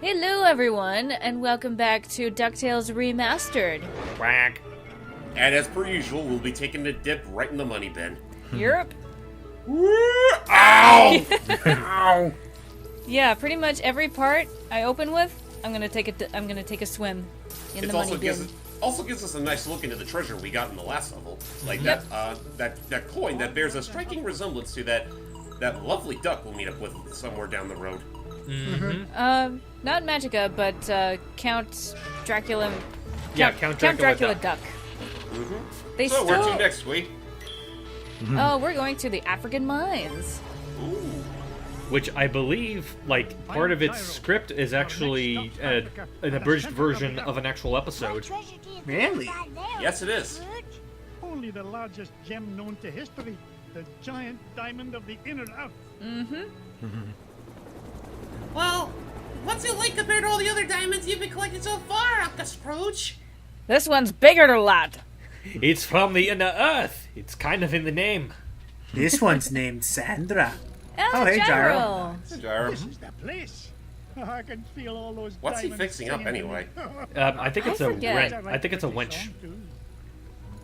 Hello everyone, and welcome back to DuckTales Remastered. Quack. And as per usual, we'll be taking a dip right in the money bin. Europe? Ow! Ow! Yeah, pretty much every part I open with, I'm gonna take a swim in the money bin. Also gives us a nice look into the treasure we got in the last level. Like that coin that bears a striking resemblance to that lovely duck we'll meet up with somewhere down the road. Mm-hmm. Not Magica, but Count Dracula. Count Dracula Duck. Mm-hmm. So where to next, Gwee? Oh, we're going to the African mines. Ooh. Which I believe, like, part of its script is actually an abridged version of an actual episode. Really? Yes, it is. Only the largest gem known to history, the giant diamond of the inner earth. Well, what's it like compared to all the other diamonds you've been collecting so far, Uncle Scrooge? This one's bigger than a lot. It's from the inner earth. It's kind of in the name. This one's named Sandra. Oh, hey, Gyro. Hey, Gyro. This is the place. I can feel all those What's he diamonds fixing up singing. anyway? I think it's I a forget. wrench. I think it's a winch.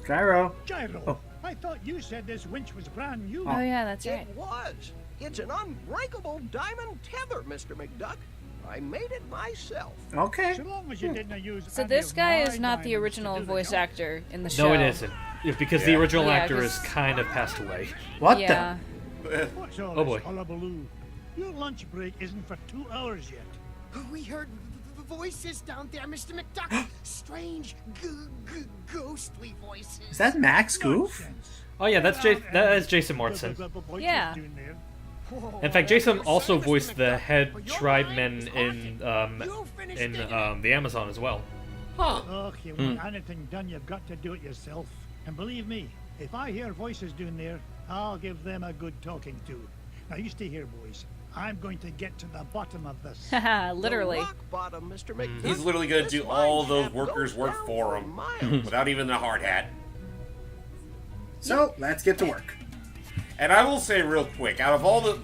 Gyro. Gyro, Oh. I thought you said this winch was brand new. Oh yeah, that's right. It was. It's an unbreakable diamond tether, Mr. McDuck. I made it myself. Okay. So long as you didn't use So any this of guy my is not the diamonds original to do the voice job. actor in the show. No, it isn't. Because the original Yeah, actor 'cause- is kind of passed away. What Yeah. What's all Oh, boy. this hullabaloo? Your lunch break isn't for 2 hours yet. We heard voices down there, Mr. McDuck. Strange, ghostly voices. the? Is that Max Goof? Nonsense. Oh yeah, that is Jason Morrison. Voices Yeah. doing there. In fact, Jason also voiced the head tribemen in the Amazon as well. Huh. Oh, you want anything done, you've got to do it yourself. And believe me, if I hear voices doing there, I'll give them a good talking to. Now you stay here, boys. I'm going to get to the bottom of this. Haha, literally. The rock bottom, Mr. McDuck. He's literally gonna This do mine all those shaft workers' goes work down for him. miles. Without even the hard hat. So, let's get to work. And I will say real quick, out of all the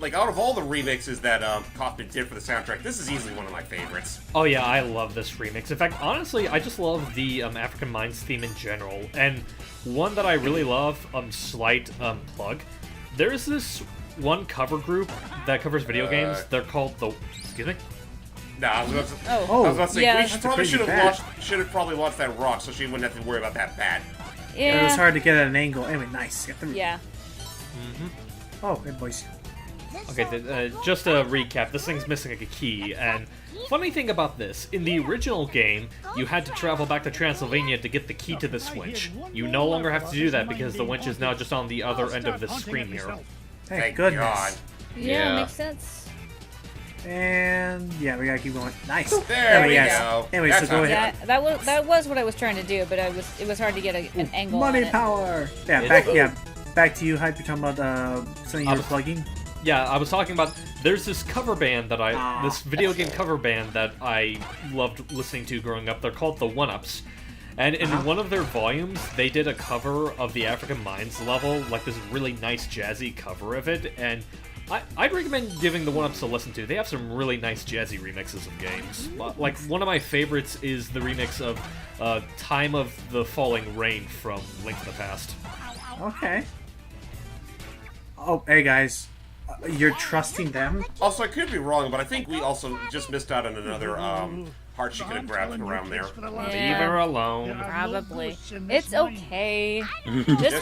remixes that Kaufman did for the soundtrack, this is easily one of my favorites. Oh yeah, I love this remix. In fact, honestly, I just love the African Mines theme in general. And one that I really love, slight plug, there's this one cover group that covers video games. They're called the... Excuse me? Nah, I was about to, I Oh, was about to say, yeah. we should probably pretty bad. should have probably launched that rock so she wouldn't have to worry about that bat. It was yeah. hard to get at an angle. Anyway, nice. Got the- Yeah. Oh, good boys. Okay, just a recap. This thing's missing like a key, and funny thing about this, in the original game, you had to travel back to Transylvania to get the key to this winch. You no longer have to do that because the winch is now just on the other end of the screen here. Thank Thank goodness. God. Yeah, Yeah. makes sense. And yeah, we gotta keep going. Nice. There we go. go. Anyway, That's so go not ahead. Yeah, that was what I was trying to do, but it was hard to get an angle on Money it. power. Yeah, back to you, Hype. You're talking about something you were plugging. Yeah, I was talking about, there's this cover band that this video game cover band that I loved listening to growing up. They're called the One-Ups. And in one of their volumes, they did a cover of the African Mines level, like this really nice jazzy cover of it, and I'd recommend giving the One-Ups a listen to. They have some really nice jazzy remixes of games. Like, one of my favorites is the remix of Time of the Falling Rain from Link to the Past. Okay. Oh, hey guys. You're trusting them? Also, I could be wrong, but I think we also just missed out on another heart she could have grabbed around there. Yeah. Leave her alone. Probably. It's okay. This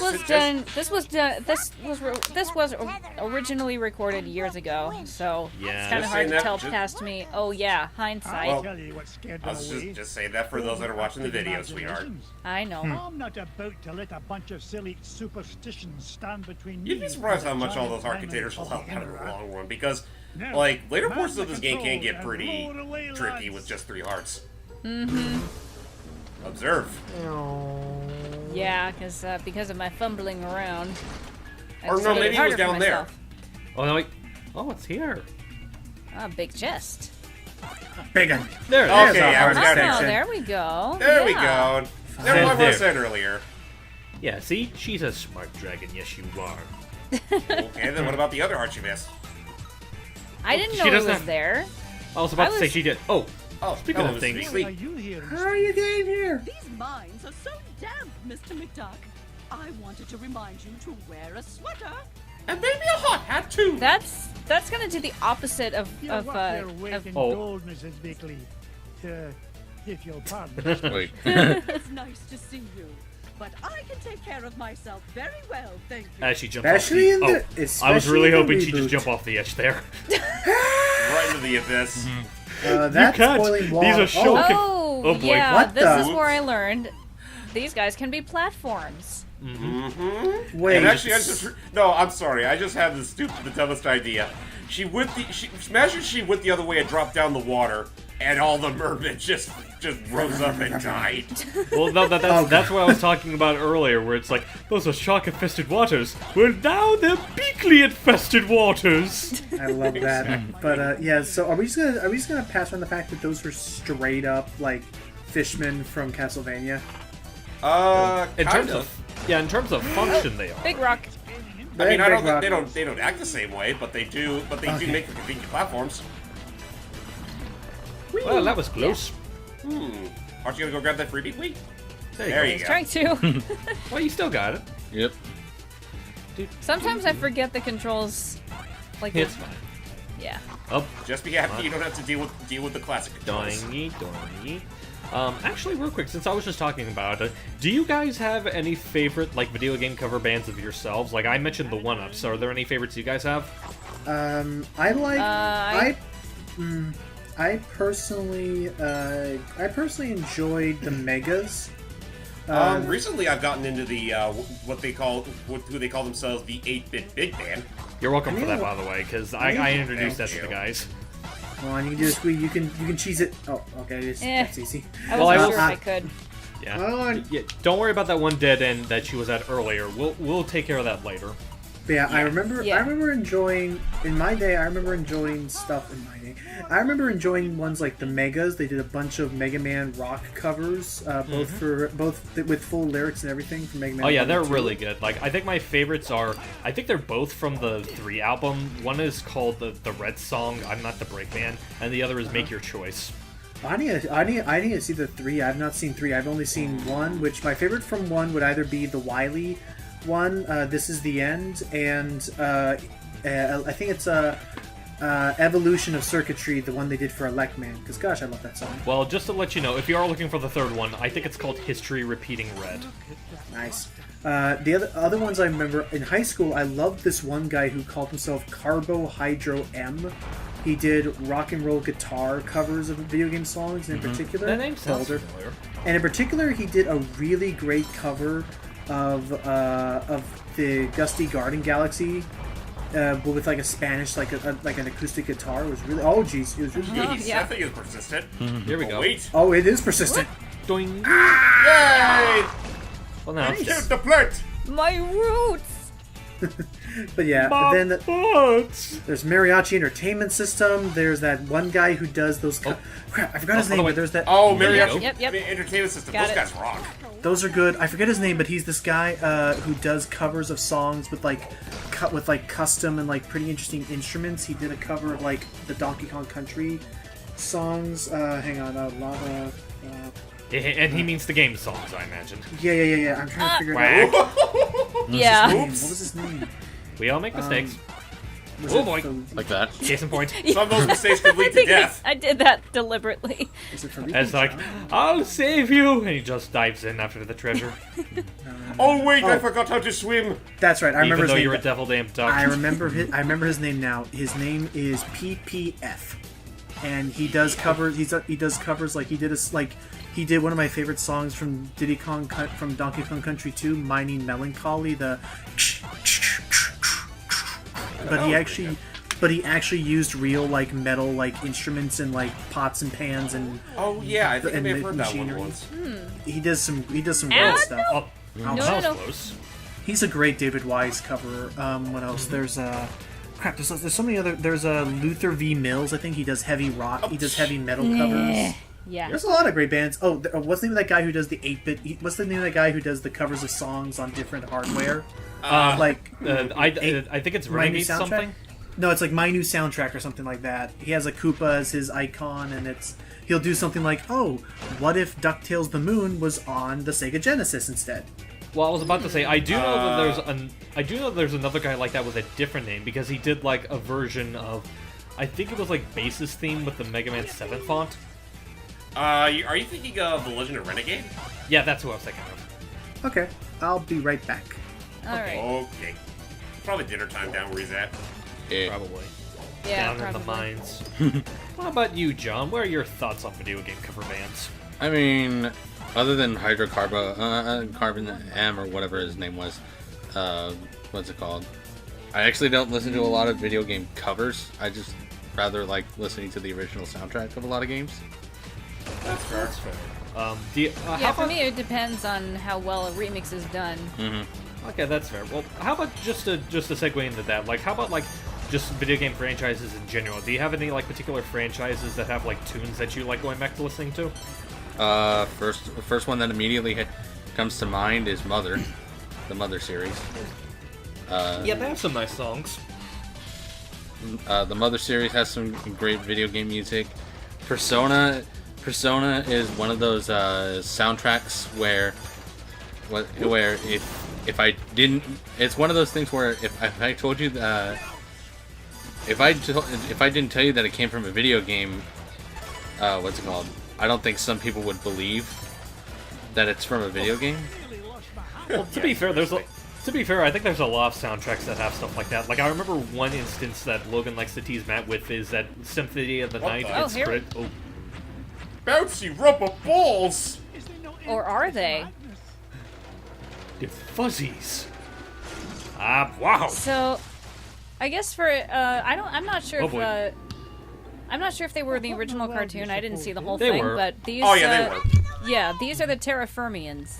was originally recorded years ago, so Yeah. it's kind of Just hard saying to that- tell just- past me. Oh yeah, hindsight. I'll tell you what scared I them was away. just saying that for those that are watching the video, sweetheart. I know. I'm not about to let a bunch of silly superstitions stand between me. You'd be surprised how and the much all those giant heart containers will diamond help out in of the the inner long run, because, Now, like, later man portions of the this game can controls get and pretty roll away, tricky lads. with just 3 hearts. Observe. Yeah, because of my fumbling around. I Or just no, made it maybe it was harder for down there. myself. Oh, no, wait. Oh, it's here. Ah, big chest. Big one. There it Okay, is. yeah, I was Oh, down section. there we go. There we Yeah. go. Never mind what I There. said earlier. Yeah, see? She's a smart dragon. Yes, you are. Okay, then what about the other heart you missed? I didn't She know it doesn't was have- there. I was about to say she did. Oh, Oh, speaking hello, of Mr. things. Beasley. Why are you here, How are you getting here? These mines are so damp, Mr. McDuck. I wanted to remind you to wear a sweater. And maybe a hot hat, too. That's gonna do the opposite of You of work uh your weight of in Oh. gold, Mrs. Bickley. If you'll pardon. Wait. It's nice to see you. But I can take care of myself very well, thank you. As she jumped Especially off in the... the- I was especially really in the hoping she'd just reboot. jump off the edge there. Right into the abyss. That's can't. boiling water. These are shocking. Oh, Oh, boy. yeah, What this the- is where I learned these guys can be platforms. Wait. And actually, no, I'm sorry. I just had the dumbest idea. Imagine she went the other way and dropped down the water, and all the mermaids just rose up and died. Well, no, that's what I was talking about earlier, where it's like, those are shark-infested waters. Well, now they're beakly-infested waters. I love that. But yeah, so are we just gonna pass on the fact that those were straight up like fishmen from Castlevania? In terms of function, they are. Big rock. I mean, I don't Big think rock. they don't act the same way, but they do. But they do make convenient platforms. Well, that was close. Aren't you gonna go grab that freebie, Gwee? There you There go. you go. Trying to. Well, you still got it. Yep. Sometimes I forget the controls. Like It's fine. yeah. Up, Just be happy you don't have to deal with the classic controls. doingy. Actually, real quick, since I was just talking about it, do you guys have any favorite, like, video game cover bands of yourselves? Like, I mentioned the 1-Ups. Are there any favorites you guys have? I like I- I personally enjoyed the Megas. Recently, I've gotten into the who they call themselves the 8-bit big band. You're welcome I for that, mean, by the way, because I introduced that thank to the you. guys. Come on, you can do this. You can cheese it. Oh, okay, that's easy. I Well, wasn't I sure will- if I could. Yeah. Come on. Yeah. Don't worry about that one dead end that she was at earlier. We'll take care of that later. But yeah, I remember. Yeah. I remember enjoying in my day. I remember enjoying stuff in my day. I remember enjoying ones like the Megas. They did a bunch of Mega Man rock covers, both with full lyrics and everything from Mega Man. Oh yeah, 1 they're and 2. really good. Like, I think my favorites are, I think they're both from the 3 album. One is called the Red Song, I'm Not the Breakman, and the other is Make Your Choice. I need to see the 3. I've not seen 3. I've only seen 1. Which my favorite from 1 would either be the Wily one, This Is the End, and I think it's Evolution of Circuitry, the one they did for Electman. Because gosh, I love that song. Well, just to let you know, if you are looking for the third one, I think it's called History Repeating Red. Nice. The other ones I remember in high school, I loved this one guy who called himself Carbohydro M. He did rock and roll guitar covers of video game songs, and in particular, That name sounds Boulder. familiar. And in particular, he did a really great cover of the Gusty Garden Galaxy, but with like a Spanish, like an acoustic guitar. It was really it was really good. Jeez, yeah. that thing is persistent. Here we Oh, go. wait. Oh, it is persistent. Doing. Yay! Well, now it's Shoot just... the plate! My roots. But yeah, then there's Mariachi Entertainment System. There's that one guy who does those. Crap, I forgot his hold name. on, But there's that. Oh, There you Mariachi go. Yep. Entertainment System. Got Those it. guys rock. Those are good. I forget his name, but he's this guy who does covers of songs with like custom and like pretty interesting instruments. He did a cover of like the Donkey Kong Country songs. Hang on, Lava. And he means the game songs, I imagine. Yeah. I'm trying to figure it out. Whack. Yeah. What was his name? We all make mistakes. Was Oh it boy. Like that. Case in point. Some of those mistakes could I lead to think death. I did that deliberately. Is it And it's like, I'll save you! And he just dives in after the treasure. Oh wait, I forgot how to swim. That's right. I remember Even though his you're a name. devil damned duck. I remember his name now. His name is PPF, and he does covers. He does covers like he did one of my favorite songs from Donkey Kong Country 2, Mining Melancholy. But he actually used real like metal like instruments and like pots and pans and Oh yeah, I think I and may have heard that one machinery. once. he does some Ah, real stuff. Oh, No, that was no. close. He's a great David Wise cover. What else? There's crap. There's so many other. There's Luther V. Mills. I think he does heavy rock. He does heavy metal covers. Yeah. There's a lot of great bands. Oh, what's the name of that guy who does the 8-bit? What's the name of that guy who does the covers of songs on different hardware? I like think it's my new Renegade soundtrack? something. No, it's like My New Soundtrack or something like that. He has a Koopa as his icon, and he'll do something like, oh, what if DuckTales the Moon was on the Sega Genesis instead? Well, I was about to say, I do know that there's another guy like that with a different name, because he did like a version of, I think it was like Bass's theme with the Mega Man 7 font. Are you thinking of The Legend of Renegade? Yeah, that's who I was thinking of. Okay, I'll be right back. Alright. Okay. Probably dinner time down where he's at. Probably. Yeah, Down probably. in the mines. What about you, John? What are your thoughts on video game cover bands? I mean, other than Carbon M or whatever his name was, what's it called? I actually don't listen to a lot of video game covers. I just rather like listening to the original soundtrack of a lot of games. That's fair. Yeah, for me it depends on how well a remix is done. Okay, that's fair. Well, how about just to segue into that? Like, how about like just video game franchises in general? Do you have any like particular franchises that have like tunes that you like going back to listening to? First one that immediately comes to mind is Mother, the Mother series. Yeah, they have some nice songs. The Mother series has some great video game music. Persona is one of those soundtracks where if I didn't, it's one of those things where if I told you that if I didn't tell you that it came from a video game, what's it called? I don't think some people would believe that it's from a video game. Well, to be fair, I think there's a lot of soundtracks that have stuff like that. Like, I remember one instance that Logan likes to tease Matt with is that Symphony of the Night. the- It's here. great. Oh, Bouncy rubber balls! Or are they? they're fuzzies. Wow. So, I guess for I'm not sure Oh, if boy. I'm not sure if they were the original cartoon. I didn't see the whole They thing, were. but these. Oh, yeah, they were. Yeah, these are the Terrafermians.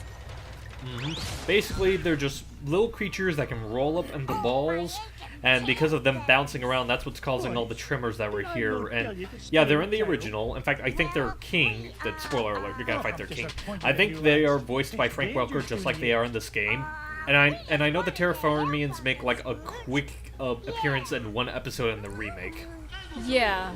Basically, they're just little creatures that can roll up into balls, and because of them bouncing around, that's what's causing all the tremors that were here. And yeah, they're in the original. In fact, I think their king, that spoiler alert, you're gonna fight their king. I think they are voiced by Frank Welker, just like they are in this game. And I know the Terraformians make like a quick appearance in one episode in the remake. Yeah,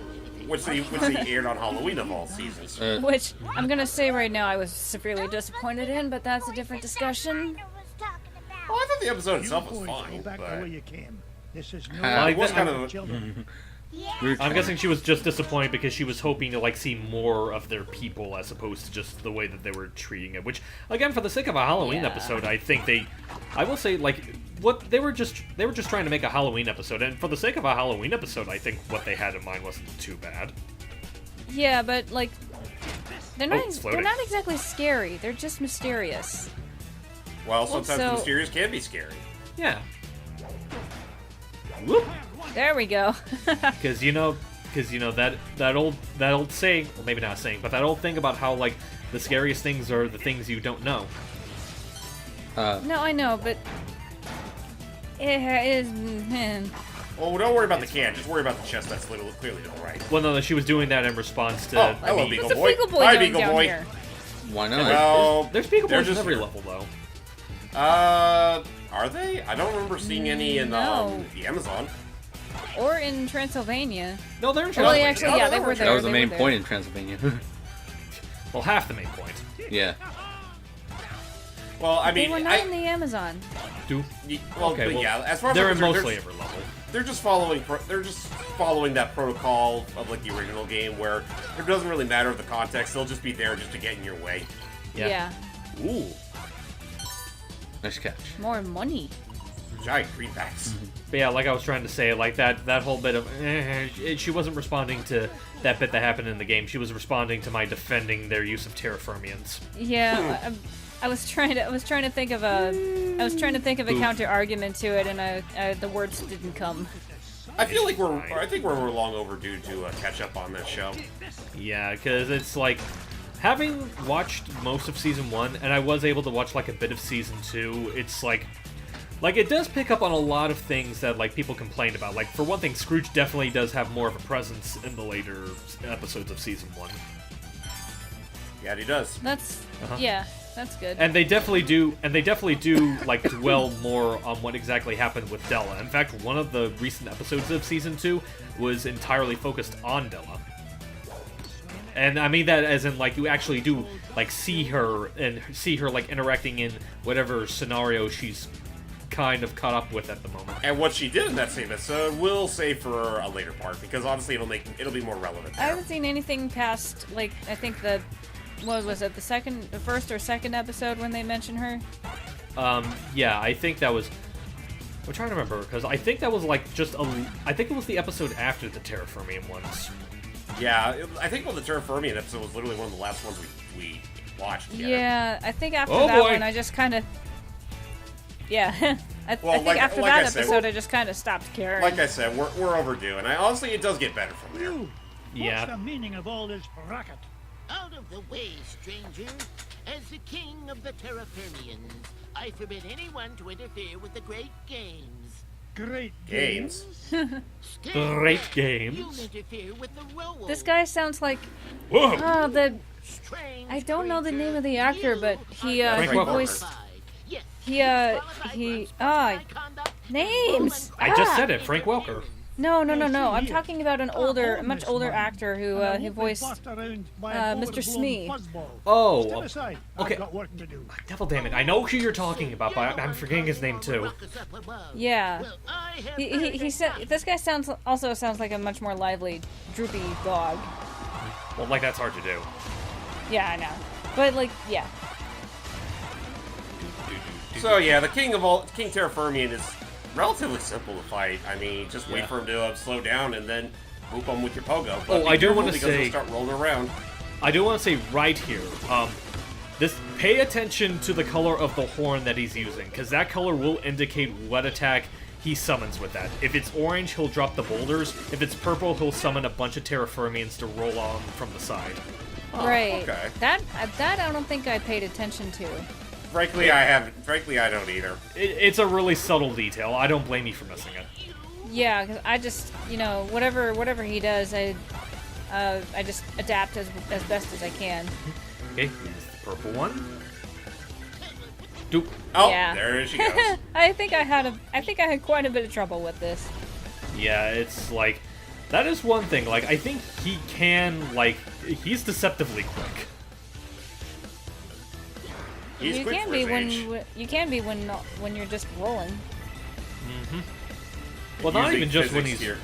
Which they aired on Halloween of all seasons. which I'm gonna say right now I was severely disappointed in, but that's a different discussion. Oh, I thought the episode itself was You boys fine, go back the but way you came. This is no Like, it was kind of children. I'm guessing she was just disappointed because she was hoping to like see more of their people as opposed to just the way that they were treating it. Which, again, for the sake of a Halloween episode, I think I will say like what they were just trying to make a Halloween episode, and for the sake of a Halloween episode, I think what they had in mind wasn't too bad. Yeah, but like they're not it's they're floating. not exactly scary. They're just mysterious. well, sometimes so- mysterious can be scary. Yeah. Whoop. There we go. Because you know that old saying, well, maybe not a saying, but that old thing about how like the scariest things are the things you don't know. No, I know, but it is. Well, don't worry about the can. Just worry about the chest. That's clearly to the right. Well, no, she was doing that in response to. Oh, hello, the- Beagle What's a Boy. Beagle Boy Hi, doing Beagle down Boy. here? Why not? Well, There's Beagle they're Boys in just every here. level, though. Are they? I don't remember seeing any in No. the Amazon. Or in Transylvania. No, they're in Well, Transylvania. actually, yeah, they were there. That was the they main were point there. in Transylvania. Well, half the main point. Yeah. Well, I They mean, were not in the Amazon. well, Okay, but well, yeah. As far as they're I'm in concerned, mostly every level. they're just following. They're just following that protocol of like the original game, where it doesn't really matter the context. They'll just be there just to get in your way. Yeah. Ooh, Nice catch. More money. giant greenbacks. But yeah, like I was trying to say, like that whole bit of she wasn't responding to that bit that happened in the game. She was responding to my defending their use of Terraformians. Yeah, I was trying to think of a counter argument to it, and the words didn't come. I feel like I think we're long overdue to catch up on this show. Yeah, because it's like having watched most of season 1, and I was able to watch like a bit of season 2. It's like it does pick up on a lot of things that like people complained about. Like for one thing, Scrooge definitely does have more of a presence in the later episodes of season 1. Yeah, he does. That's Uh-huh. yeah. That's good. And they definitely do like dwell more on what exactly happened with Della. In fact, one of the recent episodes of season 2 was entirely focused on Della. And I mean that as in like you actually do like see her like interacting in whatever scenario she's kind of caught up with at the moment. And what she did in that same episode, we'll save for a later part because honestly, it'll be more relevant there. I haven't seen anything past like I think what was it? The first or second episode when they mention her? Yeah, I think that was. I'm trying to remember because I think that was like I think it was the episode after the Terra Firmium ones. Yeah, I think the Terra Firmium episode was literally one of the last ones we watched. Together. Yeah, I think after that one, I just kind of. Yeah, I think after that episode, I just kind of stopped caring. Like I said, we're overdue, and honestly, it does get better from there. Yeah. What's the meaning of all this racket? Out of the way, stranger. As the king of the Terra Firmians, I forbid anyone to interfere with the great games. Great Games? Great games. You'll interfere with the role. This guy sounds like. Whoa. Oh, Strange I don't know the name of the creature, actor, but he Frank Welker. voiced. Yes. Names. I just said it, Frank Welker. No. I'm talking about a much older actor who voiced Mr. Smee. Oh, okay. I've got work to do. Devil damn it! I know who you're talking about, but I'm forgetting his name too. Yeah. He said this guy also sounds like a much more lively, droopy dog. Well, like that's hard to do. Yeah, I know. But like, yeah. So yeah, the King Terra Firmian is relatively simple to fight. I mean, just wait for him to slow down and then whoop him with your pogo. But I do want to say, he'll start rolling around. I do want to say right here, pay attention to the color of the horn that he's using, because that color will indicate what attack he summons with that. If it's orange, he'll drop the boulders. If it's purple, he'll summon a bunch of Terra Firmians to roll on from the side. Oh, right. Okay. That I don't think I paid attention to. Frankly, I haven't. Frankly, I don't either. It's a really subtle detail. I don't blame you for missing it. Yeah, because I just, whatever he does, I just adapt as best as I can. Okay, here's the purple one. Doop. Oh, Yeah. there she goes. I think I had quite a bit of trouble with this. Yeah, it's like that is one thing. Like I think he can he's deceptively quick. He's You quick can for be his age. when you're just rolling. Well, not Using even just when physics he's here.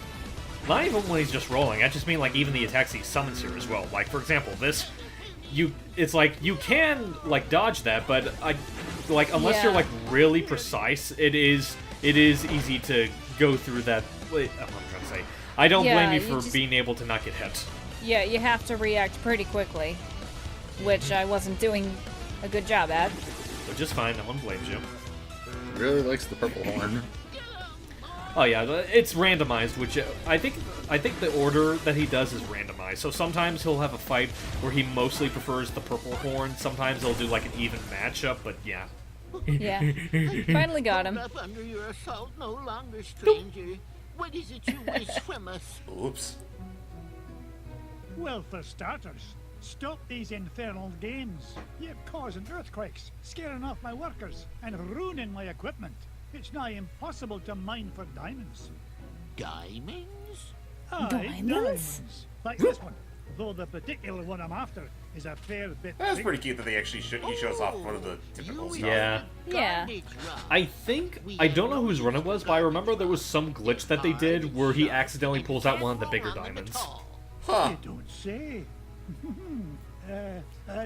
not even when he's just rolling. I just mean like even the attacks he summons here as well. Like for example, this it's like you can dodge that, but unless you're really precise, it is easy to go through that. Wait, what I'm trying to say. I don't blame you for being able to not get hit. Yeah, you have to react pretty quickly, which I wasn't doing a good job at. Which is fine. No one blames you. Really likes the purple horn. Oh yeah, it's randomized, which I think the order that he does is randomized. So sometimes he'll have a fight where he mostly prefers the purple horn. Sometimes he'll do like an even matchup, but yeah. Yeah, finally got him. Up under your assault no longer, stranger. What is it you wish from us? Oops. Well, for starters, stop these infernal games. You're causing earthquakes, scaring off my workers, and ruining my equipment. It's nigh impossible to mine for diamonds. Diamonds? Aye, Diamonds? like this one. Though the particular one I'm after is a fair bit That's bigger. pretty cute that they actually he shows off one of the typical stuff. Yeah. Yeah. I don't know whose run it was, but I remember there was some glitch that they did where he accidentally pulls out one of the bigger diamonds. Huh. You don't say.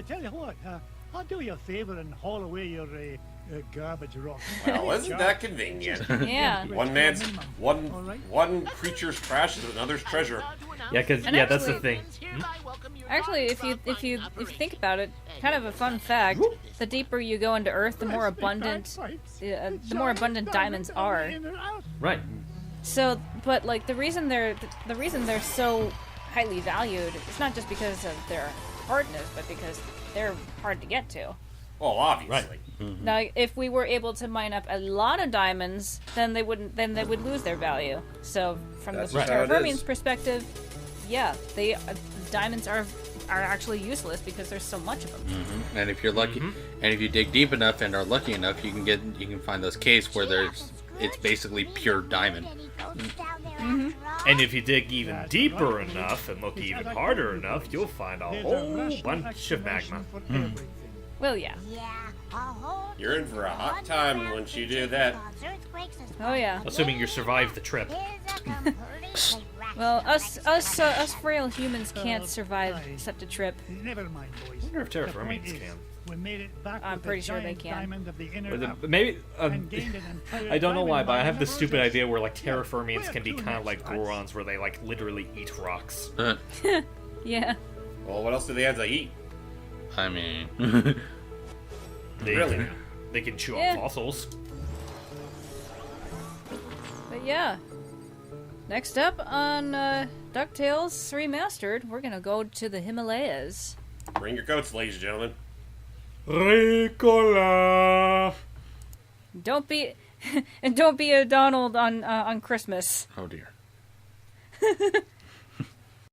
Tell you what, I'll do you a favor and haul away your garbage rock. Well, isn't that convenient? Yeah. One creature's trash is another's treasure. Yeah, because And that's the actually- thing. Actually, if you think about it, kind of a fun fact: the deeper you go into Earth, the more abundant diamonds are. Right. So, but like the reason they're so highly valued, it's not just because of their hardness, but because they're hard to get to. Well, obviously. Now, if we were able to mine up a lot of diamonds, then they would lose their value. So, from That's the just how it Terraformians' is. perspective, yeah, diamonds are actually useless because there's so much of them. Mm-hmm. And if you're lucky, and if you dig deep enough and are lucky enough, you can find those caves where it's basically pure diamond. Mm-hmm. And if you dig even deeper enough and look even harder enough, you'll find a whole bunch of magma. Well, yeah. You're in for a hot time once you do that. Oh yeah. Assuming you survive the trip. Well, us frail humans can't survive except a trip. Never mind, boys. I wonder if The terraforming point is, can. we made it back I'm with pretty the sure they giant can. diamond of the inner Or up, maybe and gained an entire I don't know why, diamond but I mine have this in stupid process. idea where like terraformians Where can be to kind of like next, lads? Gorons, where they like literally eat rocks. Yeah. Well, what else do they have to eat? I mean, They Really? can, they can chew Yeah. on fossils. But yeah. Next up on DuckTales Remastered, we're gonna go to the Himalayas. Bring your coats, ladies and gentlemen. Ricola. Don't be and don't be a Donald on Christmas. oh dear.